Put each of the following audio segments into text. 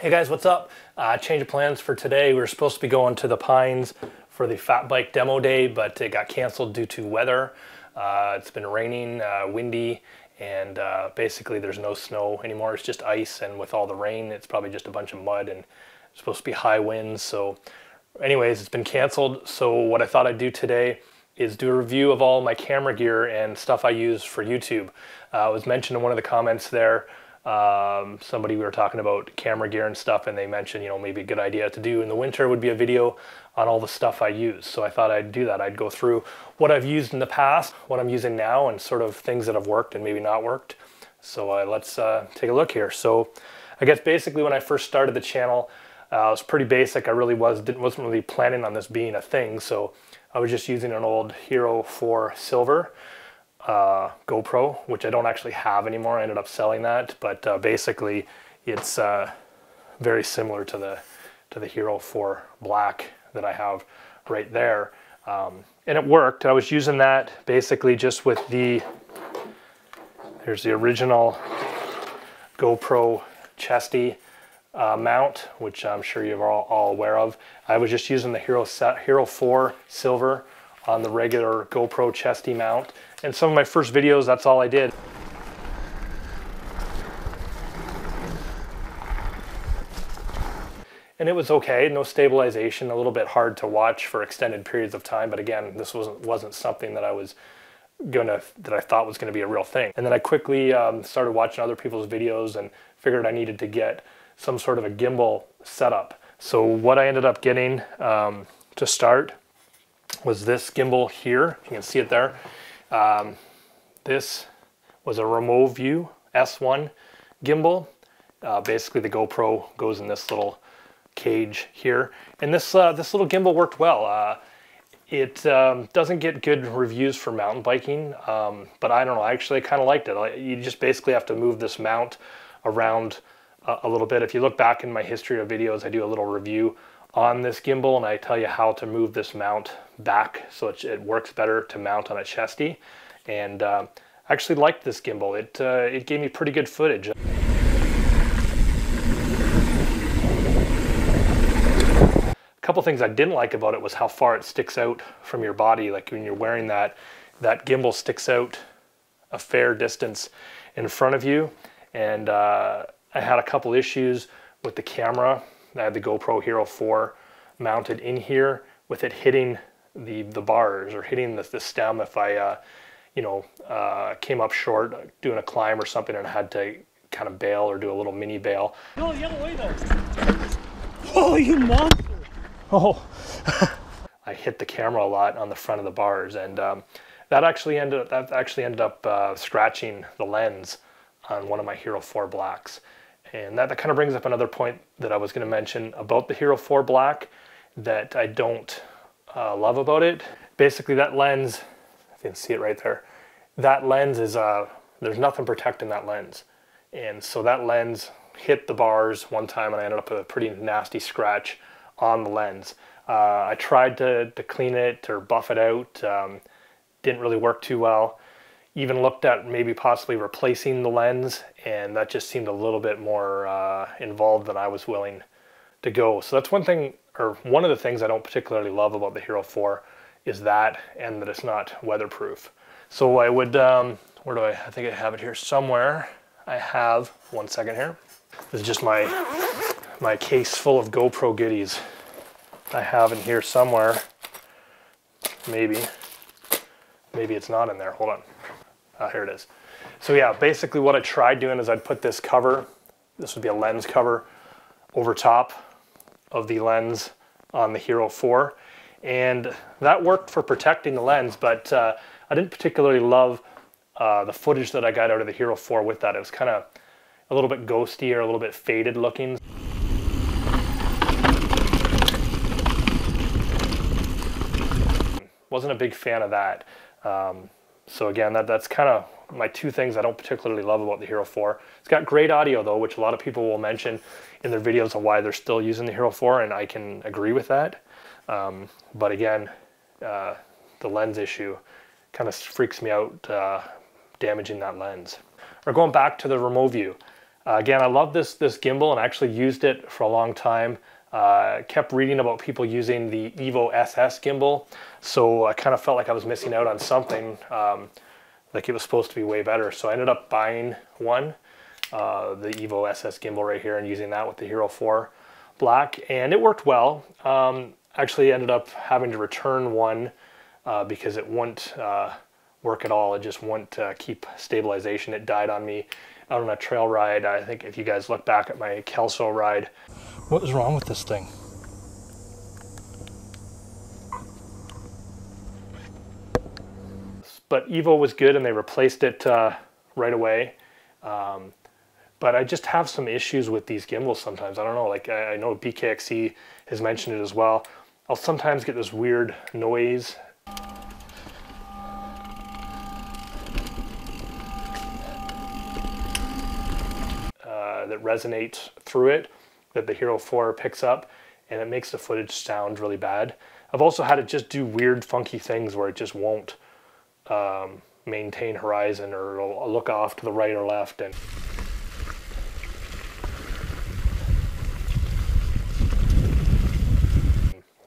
Hey guys, what's up? Change of plans for today. We were supposed to be going to the Pines for the fat bike demo day, but it got canceled due to weather. It's been raining, windy, and basically there's no snow anymore. It's just ice, and with all the rain, it's probably just a bunch of mud, and it's supposed to be high winds. So anyways, it's been canceled. So what I thought I'd do today is do a review of all my camera gear and stuff I use for YouTube. It was mentioned in one of the comments there, somebody, we were talking about camera gear and stuff, and they mentioned, maybe a good idea to do in the winter would be a video on all the stuff I use. So I thought I'd do that. I'd go through what I've used in the past, what I'm using now, and sort of things that have worked and maybe not worked. So let's take a look here. So I guess basically when I first started the channel, it was pretty basic. I really wasn't really planning on this being a thing. So I was just using an old Hero 4 Silver GoPro, which I don't actually have anymore. I ended up selling that, but basically it's very similar to the Hero 4 Black that I have right there, and it worked. I was using that basically just with there's the original GoPro chesty mount, which I'm sure you're all aware of. I was just using the Hero 4 Silver on the regular GoPro chesty mount. And some of my first videos, that's all I did. And it was okay, no stabilization, a little bit hard to watch for extended periods of time. But again, this wasn't something that I thought was gonna be a real thing. And then I quickly started watching other people's videos and figured I needed to get some sort of a gimbal setup. So what I ended up getting to start was this gimbal here. You can see it there. This was a Remoview S1 gimbal. Basically the GoPro goes in this little cage here. And this little gimbal worked well. It doesn't get good reviews for mountain biking, but I don't know, I actually kind of liked it. You just basically have to move this mount around a little bit. If you look back in my history of videos, I do a little review on this gimbal, and I tell you how to move this mount back so it works better to mount on a chesty. And I actually liked this gimbal. It gave me pretty good footage. A couple things I didn't like about it was how far it sticks out from your body. Like when you're wearing that gimbal sticks out a fair distance in front of you. And I had a couple issues with the camera. I had the GoPro Hero 4 mounted in here with it hitting the bars or hitting the stem if I came up short doing a climb or something and I had to kind of bail or do a little mini bail. No, the other way though. Oh, you monster! Oh, I hit the camera a lot on the front of the bars, and that actually ended up scratching the lens on one of my Hero 4 Blacks. And that kind of brings up another point that I was going to mention about the Hero 4 Black that I don't love about it. Basically that lens, if you can see it right there, that lens is, there's nothing protecting that lens. And so that lens hit the bars one time and I ended up with a pretty nasty scratch on the lens. I tried to clean it or buff it out, didn't really work too well. Even looked at maybe possibly replacing the lens, and that just seemed a little bit more involved than I was willing to go. So that's one thing, or one of the things I don't particularly love about the Hero 4 is that, and that it's not weatherproof. So I would, I think I have it here somewhere. I have, one second here. This is just my case full of GoPro goodies. I have in here somewhere. Maybe it's not in there, hold on. Here it is. So yeah, basically what I tried doing is I'd put this cover, this would be a lens cover, over top of the lens on the Hero 4. And that worked for protecting the lens, but I didn't particularly love the footage that I got out of the Hero 4 with that. It was kind of a little bit ghosty or a little bit faded looking. Wasn't a big fan of that. So again, that's kind of my two things I don't particularly love about the Hero 4. It's got great audio though, which a lot of people will mention in their videos of why they're still using the Hero 4, and I can agree with that. But again, the lens issue kind of freaks me out, damaging that lens. Or going back to the Remoview, Again, I love this gimbal and I actually used it for a long time. Kept reading about people using the Evo SS gimbal, so I kind of felt like I was missing out on something, like it was supposed to be way better. So I ended up buying one, the Evo SS gimbal right here, and using that with the Hero 4 Black, and it worked well. Actually ended up having to return one because it wouldn't work at all. It just wouldn't keep stabilization. It died on me out on a trail ride. I think if you guys look back at my Kelso ride. What was wrong with this thing? But Evo was good and they replaced it right away. But I just have some issues with these gimbals sometimes. I don't know, like I know BKXC has mentioned it as well. I'll sometimes get this weird noise. That resonates through it, that the Hero 4 picks up, and it makes the footage sound really bad. I've also had it just do weird funky things where it just won't maintain horizon, or it'll look off to the right or left. And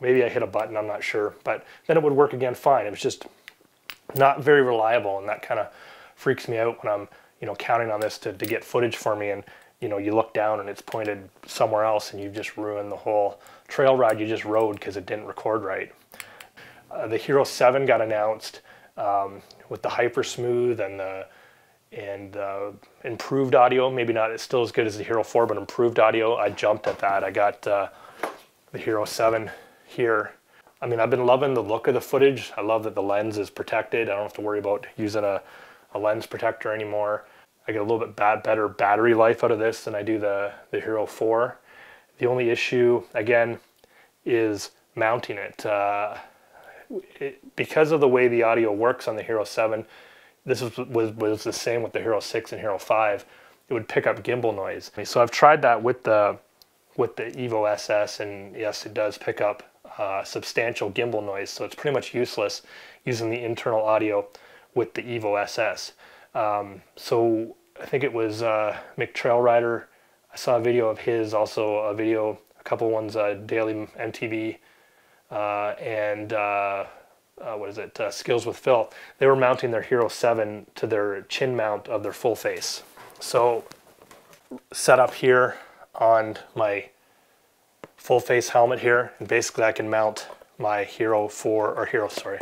maybe I hit a button, I'm not sure, but then it would work again fine. It was just not very reliable, and that kind of freaks me out when I'm, you know, counting on this to get footage for me, and you know, you look down and it's pointed somewhere else and you've just ruined the whole trail ride you just rode because it didn't record right. The Hero 7 got announced with the hyper smooth and the improved audio. Maybe not, it's still as good as the Hero 4, but improved audio. I jumped at that. I got the Hero 7 here. I mean, I've been loving the look of the footage. I love that the lens is protected. I don't have to worry about using a lens protector anymore. I get a little bit better battery life out of this than I do the Hero 4. The only issue, again, is mounting it. Because of the way the audio works on the Hero 7, this was the same with the Hero 6 and Hero 5. It would pick up gimbal noise. So I've tried that with the Evo SS, and yes, it does pick up substantial gimbal noise. So it's pretty much useless using the internal audio with the Evo SS. So I think it was Mick Trailrider. I saw a video of his, also a couple ones, Daily MTB, and what is it, Skills with Phil. They were mounting their Hero 7 to their chin mount of their full face. So set up here on my full face helmet here, and basically I can mount my Hero 4, or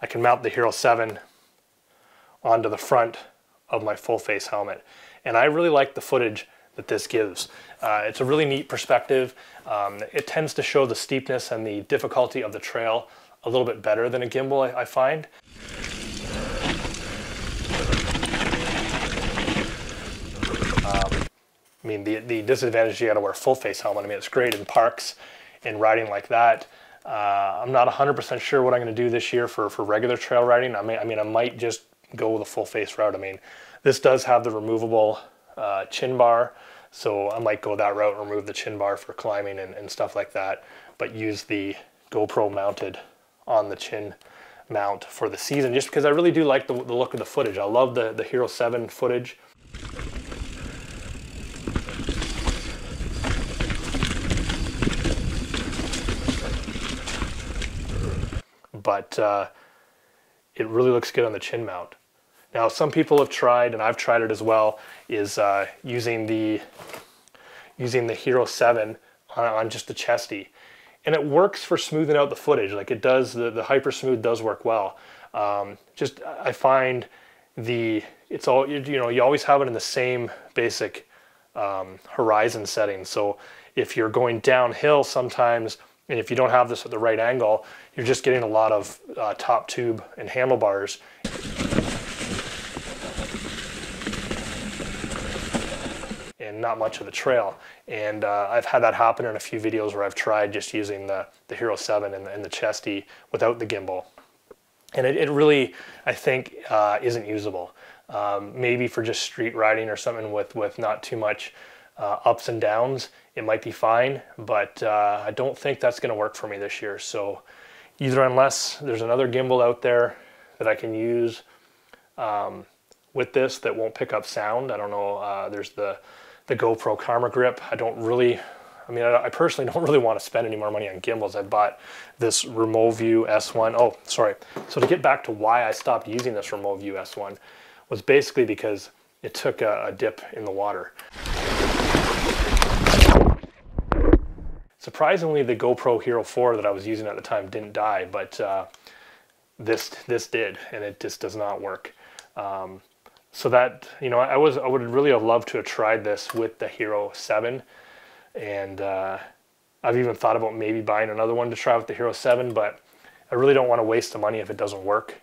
I can mount the Hero 7 onto the front of my full face helmet. And I really like the footage that this gives. It's a really neat perspective. It tends to show the steepness and the difficulty of the trail a little bit better than a gimbal, I find. I mean, the disadvantage, you gotta wear a full face helmet. I mean, it's great in parks and riding like that. I'm not 100% sure what I'm gonna do this year for regular trail riding. I mean, I might just go with a full face route. I mean, this does have the removable chin bar, so I might go that route and remove the chin bar for climbing and stuff like that, but use the GoPro mounted on the chin mount for the season, just because I really do like the look of the footage. I love the Hero 7 footage. But it really looks good on the chin mount. Now, some people have tried, and I've tried it as well, is using the Hero 7 on just the chesty. And it works for smoothing out the footage. Like it does, the hyper smooth does work well. Just, I find it's all, you know, you always have it in the same basic horizon setting. So if you're going downhill sometimes, and if you don't have this at the right angle, you're just getting a lot of top tube and handlebars. And not much of the trail. And I've had that happen in a few videos where I've tried just using the Hero 7 and the chesty without the gimbal. And it really, I think, isn't usable. Maybe for just street riding or something with not too much ups and downs, it might be fine, but I don't think that's gonna work for me this year. So either, unless there's another gimbal out there that I can use with this that won't pick up sound. I don't know, there's the the GoPro camera grip. I personally don't really want to spend any more money on gimbals. I bought this RemoView S1. Oh, sorry. So to get back to why I stopped using this RemoView S1 was basically because it took a dip in the water. Surprisingly, the GoPro Hero 4 that I was using at the time didn't die, but this did, and it just does not work. So that, I would really have loved to have tried this with the Hero 7, and I've even thought about maybe buying another one to try with the Hero 7, but I really don't want to waste the money if it doesn't work.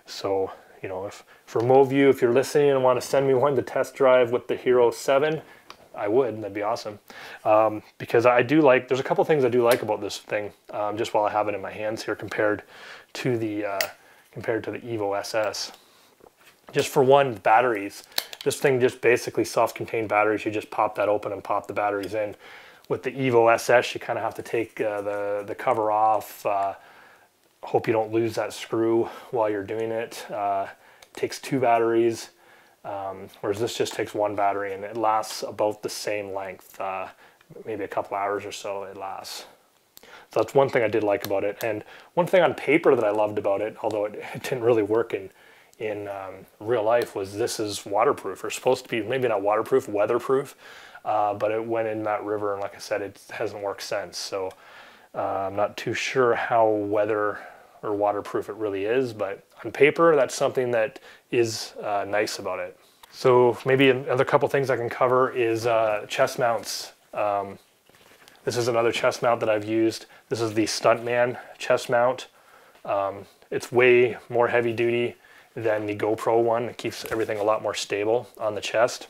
So, if for RemoView, if you're listening and want to send me one to test drive with the Hero 7, I would, that'd be awesome. Because there's a couple things I do like about this thing, just while I have it in my hands here compared to the Evo SS. Just for one, batteries. This thing just basically self-contained batteries. You just pop that open and pop the batteries in. With the Evo SS, you kind of have to take the cover off. Hope you don't lose that screw while you're doing it. Takes 2 batteries. Whereas this just takes 1 battery, and it lasts about the same length, maybe a couple hours or so it lasts. So that's one thing I did like about it. And one thing on paper that I loved about it, although it didn't really work in real life, was this is waterproof, or supposed to be, maybe not waterproof, weatherproof, but it went in that river, and like I said, it hasn't worked since. So I'm not too sure how weather or waterproof it really is, but on paper, that's something that is nice about it. So maybe another couple things I can cover is chest mounts. This is another chest mount that I've used. This is the Stuntman chest mount. It's way more heavy duty than the GoPro one. It keeps everything a lot more stable on the chest.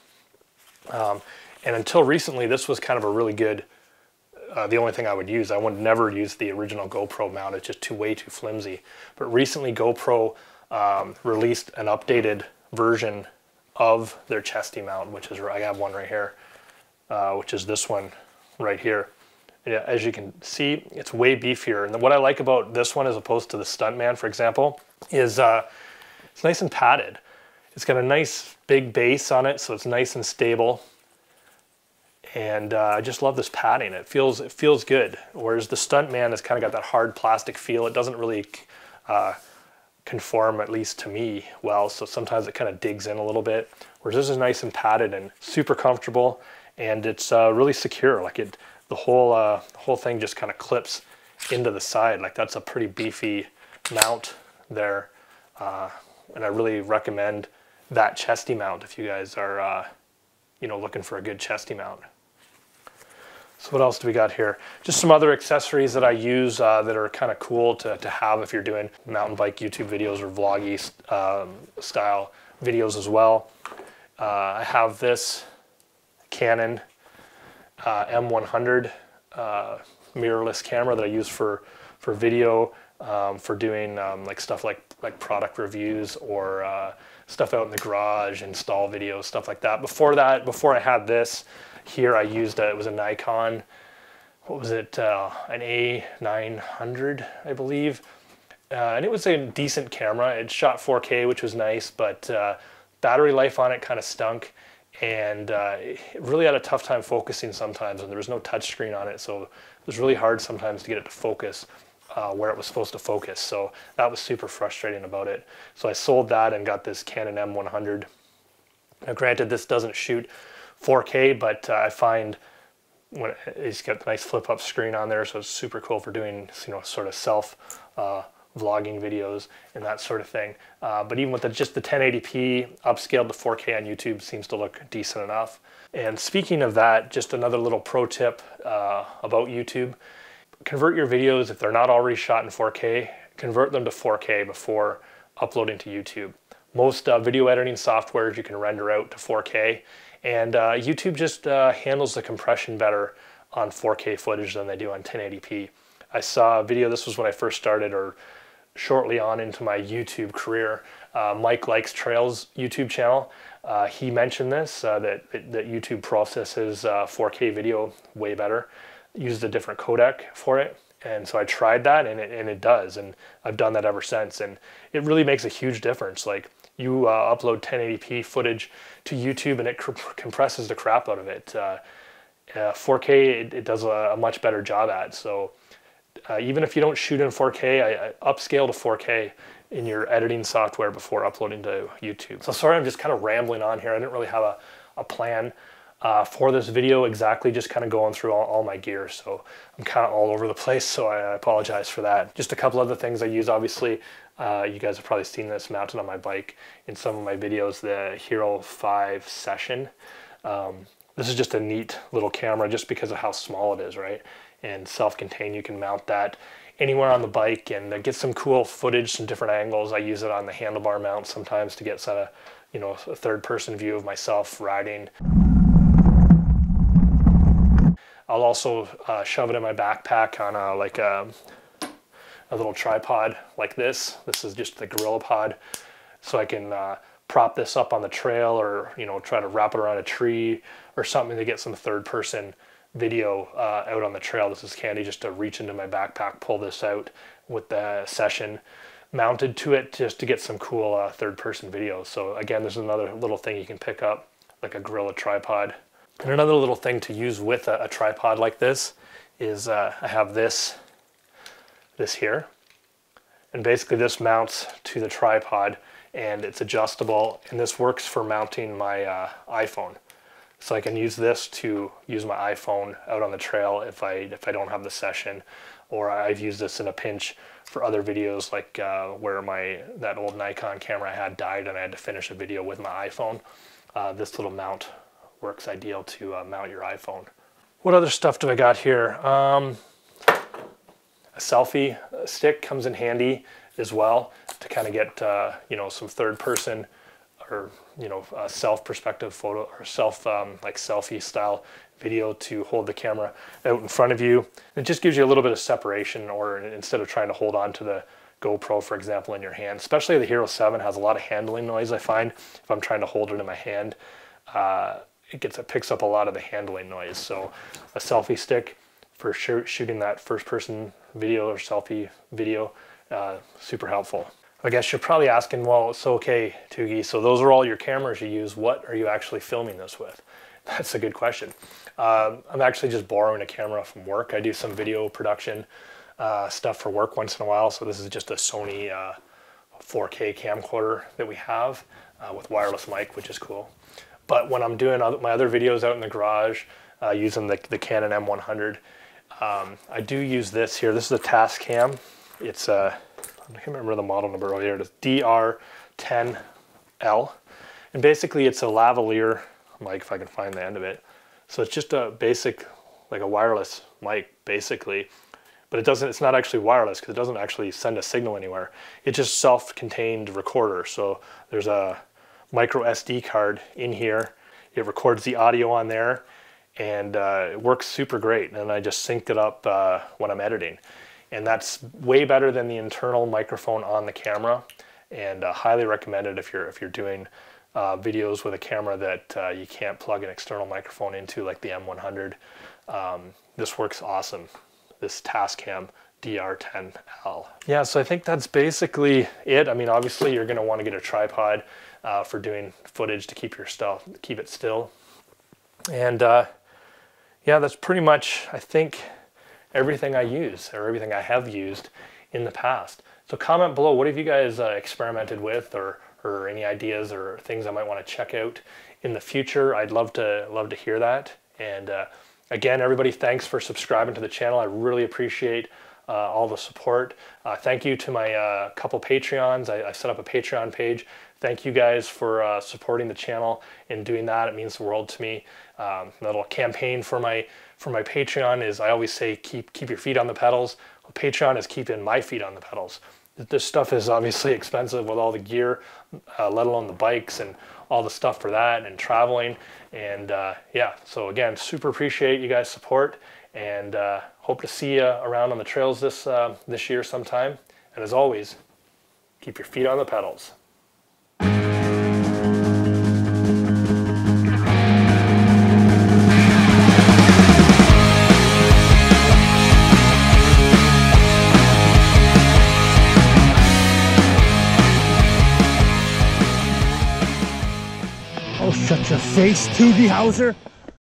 And until recently, this was kind of a really good, the only thing I would use. I would never use the original GoPro mount. It's just way too flimsy. But recently GoPro released an updated version of their chesty mount, which is, I have one right here, which is this one right here. Yeah, as you can see, it's way beefier. And what I like about this one as opposed to the Stuntman, for example, is it's nice and padded. It's got a nice big base on it, so it's nice and stable. And I just love this padding. It feels good. Whereas the Stuntman has kind of got that hard plastic feel. It doesn't really conform, at least to me, well. So sometimes it kind of digs in a little bit. Whereas this is nice and padded and super comfortable, and it's really secure. Like the whole thing just kind of clips into the side. Like that's a pretty beefy mount there. And I really recommend that chesty mount if you guys are, looking for a good chesty mount. So what else do we got here? Just some other accessories that I use that are kind of cool to have if you're doing mountain bike YouTube videos or vloggy style videos as well. I have this Canon M100 mirrorless camera that I use for video, for doing like stuff like product reviews or stuff out in the garage, install videos, stuff like that. Before I had this here, I used it was a Nikon, what was it, an A900, I believe. And it was a decent camera. It shot 4K, which was nice, but battery life on it kind of stunk. And it really had a tough time focusing sometimes, and there was no touch screen on it, so it was really hard sometimes to get it to focus where it was supposed to focus. So that was super frustrating about it. So I sold that and got this Canon M100. Now granted, this doesn't shoot 4K, but I find when it's got the nice flip-up screen on there, so it's super cool for doing sort of self vlogging videos and that sort of thing. But even with just the 1080p upscaled to 4K on YouTube seems to look decent enough. And speaking of that, just another little pro tip about YouTube. Convert your videos, if they're not already shot in 4K, convert them to 4K before uploading to YouTube. Most video editing softwares you can render out to 4K, and YouTube just handles the compression better on 4K footage than they do on 1080p. I saw a video, this was when I first started, or shortly on into my YouTube career, Mike Likes Trails YouTube channel. He mentioned this, that YouTube processes 4K video way better, used a different codec for it. And so I tried that, and it does, and I've done that ever since. And it really makes a huge difference. Like you upload 1080p footage to YouTube and it compresses the crap out of it. 4K, it does a much better job at. So even if you don't shoot in 4K, I upscale to 4K in your editing software before uploading to YouTube. So sorry, I'm just kind of rambling on here. I didn't really have a plan for this video exactly, just kind of going through all my gear. So I'm kind of all over the place, so I apologize for that. Just a couple other things I use, obviously. You guys have probably seen this mounted on my bike in some of my videos, the Hero 5 Session. This is just a neat little camera just because of how small it is, right? And self-contained, you can mount that anywhere on the bike and get some cool footage, some different angles. I use it on the handlebar mount sometimes to get a third-person view of myself riding. I'll also shove it in my backpack on a little tripod like this. This is just the Gorilla Pod, so I can prop this up on the trail, or try to wrap it around a tree or something to get some third-person video out on the trail. This is handy just to reach into my backpack, pull this out with the Session mounted to it, just to get some cool third-person video. So again, there's another little thing you can pick up, like a Gorilla tripod. And another little thing to use with a tripod like this is I have this here, and basically this mounts to the tripod and it's adjustable, and this works for mounting my iPhone. So I can use this to use my iPhone out on the trail if I don't have the Session, or I've used this in a pinch for other videos, like where that old Nikon camera I had died and I had to finish a video with my iPhone. This little mount works ideal to mount your iPhone. What other stuff do I got here? A selfie stick comes in handy as well to kind of get some third person or self perspective photo, or like selfie style video to hold the camera out in front of you. It just gives you a little bit of separation, or instead of trying to hold on to the GoPro, for example, in your hand. Especially the Hero 7 has a lot of handling noise, I find, if I'm trying to hold it in my hand. It picks up a lot of the handling noise. So a selfie stick for shooting that first person video or selfie video, super helpful. I guess you're probably asking, well, so okay, Tugi, so those are all your cameras you use. What are you actually filming this with? That's a good question. I'm actually just borrowing a camera from work. I do some video production stuff for work once in a while. So this is just a Sony 4K camcorder that we have with wireless mic, which is cool. But when I'm doing my other videos out in the garage, using the Canon M100, I do use this here. This is a Tascam. It's I can't remember the model number over here. It's DR10L. And basically it's a lavalier mic, if I can find the end of it. So it's just a basic, like a wireless mic, basically. But it's not actually wireless, because it doesn't actually send a signal anywhere. It's just self-contained recorder. So there's a micro SD card in here. It records the audio on there, and it works super great. And I just synced it up when I'm editing. And that's way better than the internal microphone on the camera, and highly recommended if you're doing videos with a camera that you can't plug an external microphone into, like the M100. This works awesome, this Tascam DR10L. Yeah, so I think that's basically it. I mean, obviously you're going to want to get a tripod for doing footage to keep it still. And yeah, that's pretty much, I think, everything I use, or everything I have used in the past. So comment below, what have you guys experimented with, or any ideas or things I might want to check out in the future? I'd love to hear that. And again, everybody, thanks for subscribing to the channel. I really appreciate all the support. Thank you to my couple Patreons. I set up a Patreon page. Thank you guys for supporting the channel and doing that. It means the world to me. The little campaign for my Patreon is, I always say, keep your feet on the pedals. Well, Patreon is keeping my feet on the pedals. This stuff is obviously expensive with all the gear, let alone the bikes and all the stuff for that, and traveling. And yeah, so again, super appreciate you guys' support, and hope to see you around on the trails this year sometime. And as always, keep your feet on the pedals. face, Toogie Howser.